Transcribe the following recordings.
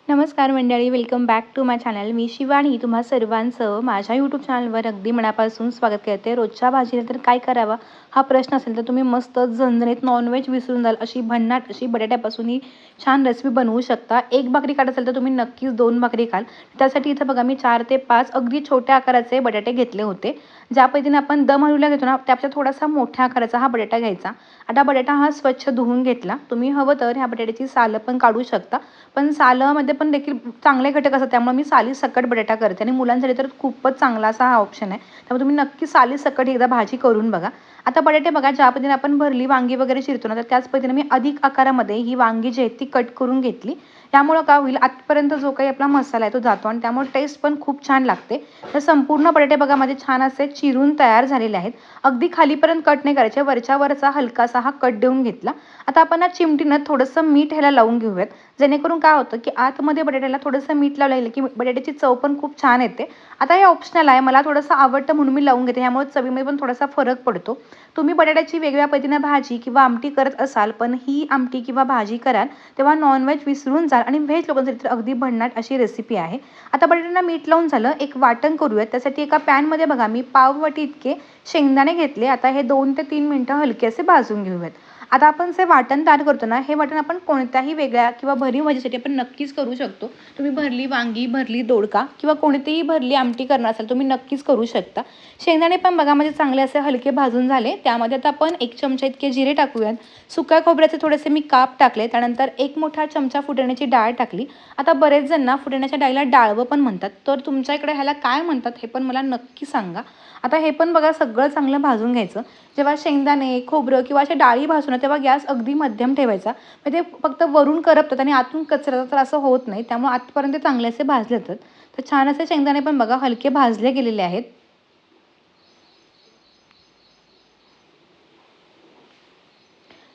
नमस्कार मंडळी, welcome back to my channel. मी शिवानी तुम्हा सर्वांचं माझ्या यूट्यूब चॅनलवर अगदी मनापासून स्वागत करते. रोजच्या भाजीला तर काय करावा हा प्रश्न असेल तर तुम्ही मस्त झणझणीत नॉनव्हेज विसरून जाल अशी भन्नाट अशी बटाट्यापासून ही छान रेसिपी बनवू शकता. एक भाकरी खात असेल तर तुम्ही नक्कीच 2 भाकरी खाल. त्यासाठी इथं बघा मी 4 ते 5 अगदी छोट्या आकाराचे बटाटे घेतले होते. ज्या पद्धतीने आपण दम आलूला घेतो ना त्यापेक्षा थोडासा मोठ्या आकाराचा हा बटाटा घ्यायचा. आता बटाटा हा स्वच्छ धुवून घेतला. तुम्ही हवं तर ह्या बटाट्याची सालं पण काढू शकता, पण सालामध्ये पण देखील चांगले घटक असतात, त्यामुळे मी सालीसकट बटाटा करते आणि मुलांसाठी तर खूपच चांगला असा हा ऑप्शन आहे. त्यामुळे तुम्ही नक्की सालीसकट एकदा भाजी करून बघा. आता बटाटे बघा ज्या पद्धतीने आपण भरली वांगी वगैरे चिरतो ना, तर त्याच पद्धतीने मी अधिक आकारामध्ये ही वांगी जी आहेत ती कट करून घेतली. त्यामुळं काय होईल, आतपर्यंत जो काही आपला मसाला आहे तो जातो आणि त्यामुळे टेस्ट पण खूप छान लागते. तर संपूर्ण बटाटे बघा माझे छान असे चिरून तयार झालेले आहेत. अगदी खालीपर्यंत कट नाही करायचे, वरच्या वरचा हलकासा हा कट देऊन घेतला. आता आपण चिमटीनं थोडंसं मीठ ह्याला लावून घेऊयात, जेणेकरून काय होतं की आतमध्ये बटाट्याला थोडंसं मीठ लावलं की बटाट्याची चव पण खूप छान येते. आता हे ऑप्शनल आहे, मला थोडंसं आवडतं म्हणून मी लावून घेते. यामुळे चवीमध्ये पण थोडासा फरक पडतो. तुम्ही बटाट्याची वेगळ्या पद्धतीने भाजी किंवा आमटी करत असाल, पण ही आमटी किंवा भाजी कराल तेव्हा नॉनव्हेज विसरून जाल आणि व्हेज लोकांसाठी तर अगदी भन्नाट अशी रेसिपी आहे. आता बटाट्यांना मीठ लावून झालं, एक वाटण करूयात. त्यासाठी एका पॅनमध्ये बघा मी पाववाटी इतके शेंगदाणे घेतले. आता हे 2 ते 3 मिनिटं हलके असे भाजून घेऊयात. आता आपण जे वाटण तयार करतो ना, हे वाटण आपण कोणत्याही वेगळ्या किंवा भरीव भाजीसाठी आपण नक्कीच करू शकतो. तुम्ही भरली वांगी, भरली दोडका किंवा कोणतीही भरली आमटी करणार असाल तुम्ही नक्कीच करू शकता. शेंगदाणे पण बघा म्हणजे चांगले असे हलके भाजून झाले. त्यामध्ये आता आपण 1 चमचा इतके जिरे टाकूयात. सुक्या खोबऱ्याचे थोडेसे मी काप टाकले. त्यानंतर 1 मोठा चमचा फुटाण्याची डाळ टाकली. आता बरेच जण ना फुटाण्याच्या डाळीला डाळवं पण म्हणतात, तर तुमच्या इकडे ह्याला काय म्हणतात हे पण मला नक्की सांगा. आता हे पण बघा सगळं चांगलं भाजून घ्यायचं. जेव्हा शेंगदाणे, खोबरं किंवा अशा डाळी भाजू ना, तेव्हा गॅस अगदी मध्यम ठेवायचा. म्हणजे फक्त वरून करपतात आणि आतून कचऱ्याचं तर असं होत नाही. त्यामुळे आतपर्यंत चांगले असे भाजले जातात. तर छान असे शेंगदाणे पण बघा हलके भाजले गेलेले आहेत.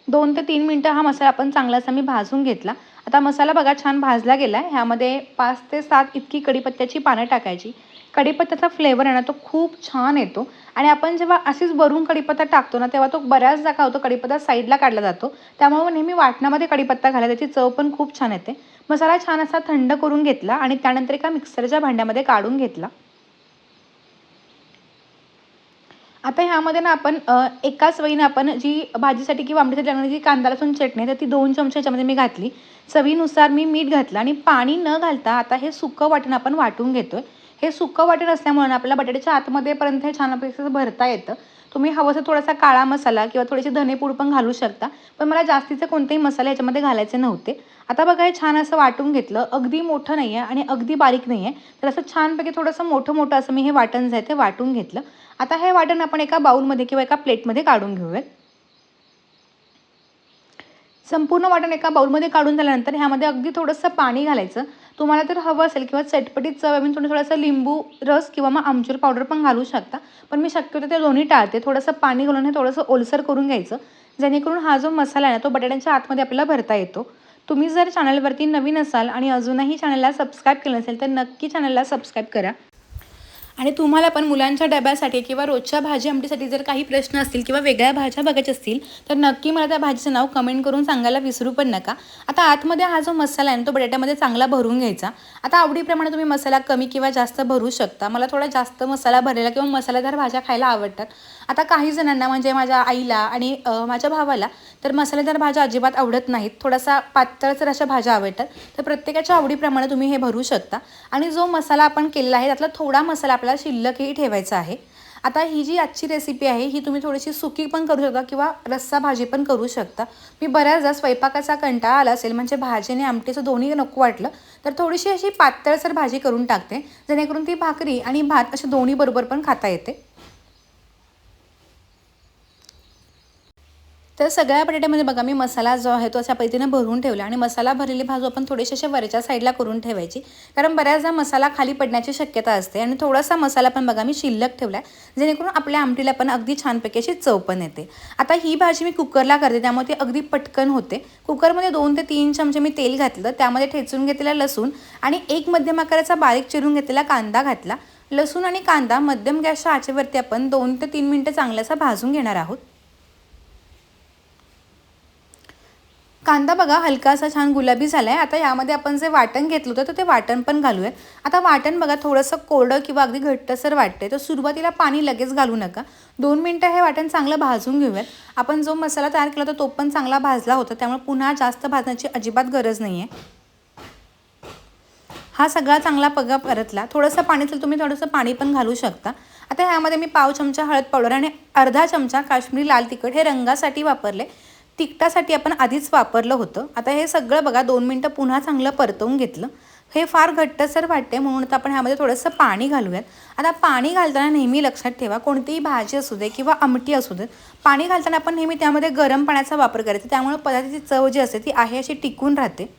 2 ते 3 मिनिटं हा मसाला आपण चांगला असा मी भाजून घेतला. आता मसाला बघा छान भाजला गेला आहे. ह्यामध्ये 5 ते 7 इतकी कढीपत्त्याची पानं टाकायची. कढीपत्त्याचा फ्लेवर आहे ना, तो खूप छान येतो आणि आपण जेव्हा अशीच भरून कढीपत्ता टाकतो ना, तेव्हा तो बऱ्याचदा काय होतो कढीपत्ता साईडला काढला जातो. त्यामुळे नेहमी वाटणामध्ये कढीपत्ता घाला, त्याची चव पण खूप छान येते. मसाला छान असा थंड करून घेतला आणि त्यानंतर एका मिक्सरच्या भांड्यामध्ये काढून घेतला. आता ह्यामध्ये ना आपण एकाच वेळी ना आपण जी भाजीसाठी किंवा आमटीसाठी लागणारी जी कांदा लसूण चटणी आहे, तर ती 2 चमचे ह्याच्यामध्ये मी घातली. चवीनुसार मी मीठ घातलं आणि पाणी न घालता आता हे सुकं वाटण आपण वाटून घेतोय. हे सुकं वाटण असल्यामुळे ना आपल्याला बटाट्याच्या आतमध्येपर्यंत हे छानपैकी असं भरता येतं. तुम्ही हवं तर थोडासा काळा मसाला किंवा थोडीशी धनेपूड पण घालू शकता. पण मला जास्तीचे कोणतेही मसाले ह्याच्यामध्ये घालायचे नव्हते. आता बघा हे छान असं वाटून घेतलं. अगदी मोठं नाही आहे आणि अगदी बारीक नाही आहे. तर असं छानपैकी थोडंसं मोठं-मोठं असं मी हे वाटण जे आहे ते वाटून घेतलं. आता हे वाटण आपण एका बाउलमध्ये किंवा एका प्लेटमध्ये काढून घेऊयात. संपूर्ण वाटण एका बाउलमध्ये काढून झाल्यानंतर ह्यामध्ये अगदी थोडंसं पाणी घालायचं. तुम्हाला जर हवं असेल किंवा चटपटीत चव आहे म्हणून तुम्ही थोडंसं लिंबू रस किंवा मग आमचूर पावडर पण घालू शकता. पण मी शक्यतो ते दोन्ही टाळते. थोडंसं पाणी घालून हे थोडंसं ओलसर करून घ्यायचं. जेणेकरून हा जो मसाला आहे ना, तो बटाट्यांच्या आतमध्ये आपल्याला भरता येतो. तुम्ही जर चॅनलवरती नवीन असाल आणि अजूनही चॅनलला सबस्क्राईब केलं नसेल, तर नक्की चॅनलला सबस्क्राईब करा. आणि तुम्हाला पण मुलांच्या डब्यासाठी किंवा रोजच्या भाजी आमटीसाठी जर काही प्रश्न असतील किंवा वेगळ्या भाज्या बघायच्या असतील, तर नक्की मला त्या भाजीचं नाव कमेंट करून सांगायला विसरू पण नका. आता आतमध्ये हा जो मसाला आहे ना, तो बटाट्यामध्ये चांगला भरून घ्यायचा. आता आवडीप्रमाणे तुम्ही मसाला कमी किंवा जास्त भरू शकता. मला थोडा जास्त मसाला भरलेला किंवा मसालेदार भाज्या खायला आवडतात. आता काही जणांना म्हणजे माझ्या आईला आणि माझ्या भावाला तर मसालेदार भाज्या अजिबात आवडत नाहीत. थोडासा पातळसर अशा भाज्या आवडतात. तर प्रत्येकाच्या आवडीप्रमाणे तुम्ही हे भरू शकता. आणि जो मसाला आपण केलेला आहे त्यातला थोडा मसाला आपल्याला शिल्लकही ठेवायचा आहे. आता ही जी आजची रेसिपी आहे ही तुम्ही थोडीशी सुकी पण करू शकता किंवा रस्सा भाजी पण करू शकता. मी बऱ्याचदा स्वयंपाकाचा कंटाळा आला असेल म्हणजे भाजी आणि आमटीचं दोन्ही नको वाटलं तर थोडीशी अशी पातळसर भाजी करून टाकते, जेणेकरून ती भाकरी आणि भात असे दोन्ही बरोबर पण खाता येते. तर सगळ्या बटाट्यामध्ये बघा मी मसाला जो आहे तो अशा पद्धतीने भरून ठेवला आणि मसाला भरलेली भाजी आपण थोडेसे असे वरच्या साईडला करून ठेवायची, कारण बऱ्याचदा मसाला खाली पडण्याची शक्यता असते. आणि थोडासा मसाला पण बघा मी शिल्लक ठेवला आहे, जेणेकरून आपल्या आमटीला पण अगदी छानपैकी अशी चव पण येते. आता ही भाजी मी कुकरला करते, त्यामुळे ती अगदी पटकन होते. कुकरमध्ये 2 ते 3 चमचे मी तेल घातलं, त्यामध्ये ठेचून घेतलेला लसूण आणि एक मध्यम आकाराचा बारीक चिरून घेतलेला कांदा घातला. लसूण आणि कांदा मध्यम गॅसच्या आचेवरती आपण 2 ते 3 मिनिटं चांगलासा भाजून घेणार आहोत. कांदा बघा हलका असा छान गुलाबी झाला आहे। आता यामध्ये आपण जे वाटण घेतलं होतं तर ते वाटण पण घालूयात। आता वाटण बघा थोडंसं कोरडं किंवा अगदी घट्टसर वाटते, तर सुरुवातीला पाणी लगेच घालू नका। 2 मिनिटं हे वाटण चांगलं भाजून घेऊयात। आपण जो मसाला तयार केला होता तो पण चांगला भाजला होता, त्यामुळे पुन्हा जास्त भाजण्याची अजिबात गरज नाही आहे। हा सगळा चांगला परतला। थोडंसं पाणी असेल तुम्ही थोडंसं पाणी पण घालू शकता। आता ह्यामध्ये मी पाव चमचा हळद पावडर आणि अर्धा चमचा काश्मीरी लाल तिखट हे रंगासाठी वापरले। तिखटासाठी आपण आधीच वापरलं होतं। आता हे सगळं बघा 2 मिनिटं पुन्हा चांगलं परतवून घेतलं। हे फार घट्टसर वाटते म्हणून आपण ह्यामध्ये थोडंसं पाणी घालूयात। आता पाणी घालताना नेहमी लक्षात ठेवा, कोणतीही भाजी असू दे किंवा आमटी असू दे, पाणी घालताना आपण नेहमी त्यामध्ये गरम पाण्याचा वापर करायचा, त्यामुळे पदार्थाची चव जी असते ती आहे अशी टिकून राहते।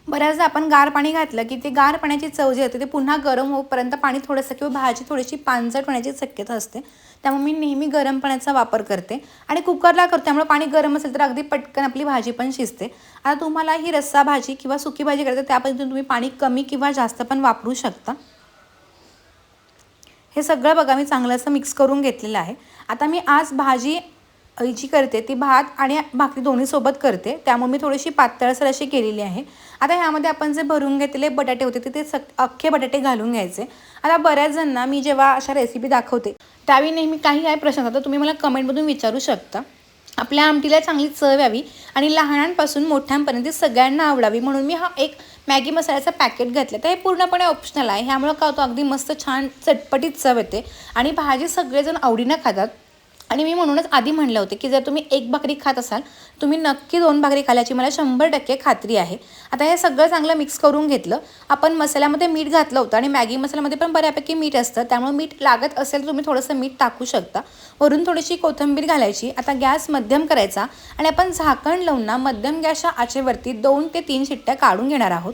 बऱ्याचदा आपण गार पाणी घातलं की ते गार पाण्याची चव जी असते ते पुन्हा गरम होईपर्यंत पाणी थोडंसं किंवा भाजी थोडीशी पानसट होण्याची शक्यता असते, त्यामुळे मी नेहमी गरम पाण्याचा वापर करते आणि कुकरला करते, त्यामुळे पाणी गरम असेल तर अगदी पटकन आपली भाजी पण शिजते। आता तुम्हाला ही रस्सा भाजी किंवा सुकी भाजी करायची त्या पद्धतीने तुम्ही पाणी कमी किंवा जास्त पण वापरू शकता। हे सगळं बघा मी चांगलं असं मिक्स करून घेतलेलं आहे। आता मी आज भाजी जी करते ती भात आणि भाकरी दोन्ही सोबत करते, त्यामुळे मी थोडीशी पातळसर अशी केलेली आहे। आता ह्यामध्ये आपण जे भरून घेतलेले बटाटे होते ते अख्खे बटाटे घालून घ्यायचे। आता बऱ्याच जणांना मी जेव्हा अशा रेसिपी दाखवते त्यावेळी नेहमी काही आहे प्रश्न होता, तुम्ही मला कमेंटमधून विचारू शकता। आपल्या आमटीला चांगली चव यावी आणि लहानांपासून मोठ्यांपर्यंत सगळ्यांना आवडावी म्हणून मी हा एक मॅगी मसाल्याचं पॅकेट घातलं। तर हे पूर्णपणे ऑप्शनल आहे, ह्यामुळे काय होतं अगदी मस्त छान चटपटीत चव येते आणि भाजी सगळेजण आवडीनं खातात। आणि मी म्हणूनच आधी म्हणलं होते की जर तुम्ही एक भाकरी खात असाल तुम्ही नक्की 2 भाकरी खाल्याची मला 100% खात्री आहे। आता हे सगळं चांगलं मिक्स करून घेतलं। आपण मसाल्यामध्ये मीठ घातलं होतं आणि मॅगी मसाल्यामध्ये पण बऱ्यापैकी मीठ असतं, त्यामुळे मीठ लागत असेल तर तुम्ही थोडंसं मीठ टाकू शकता। वरून थोडीशी कोथिंबीर घालायची। आता गॅस मध्यम करायचा आणि आपण झाकण लावून ना मध्यम गॅसच्या आचेवरती 2 ते 3 शिट्ट्या काढून घेणार आहोत।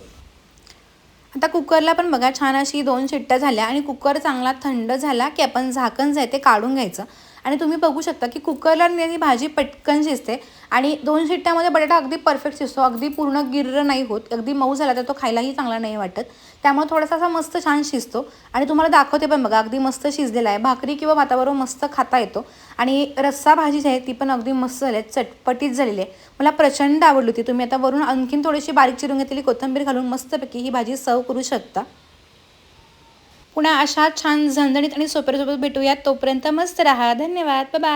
आता कुकरला पण बघा छान अशी 2 शिट्ट्या झाल्या आणि कुकर चांगला थंड झाला की आपण झाकण जे ते काढून घ्यायचं आणि तुम्ही बघू शकता की कुकरला ही भाजी पटकन शिजते आणि 2 शिट्ट्यामध्ये बटाटा अगदी परफेक्ट शिजतो, अगदी पूर्ण गिर्र नाही होत, अगदी मऊ झाला तर तो खायलाही चांगला नाही वाटत, त्यामुळे थोडासा असा मस्त छान शिजतो। आणि तुम्हाला दाखवते पण बघा अगदी मस्त शिजलेला आहे, भाकरी किंवा भाताबरोबर मस्त खाता येतो आणि रस्सा भाजी जी आहे ती पण अगदी मस्त झाली आहे, चटपटीत झालेली आहे, मला प्रचंड आवडली होती। तुम्ही आता वरून आणखीन थोडीशी बारीक चिरून घेतलेली कोथिंबीर घालून मस्तपैकी ही भाजी सर्व करू शकता। पुन्हा अशा छान झणझणीत आणि सोप्या भेटूयात, तोपर्यंत मस्त राहा। धन्यवाद, बाय बाय।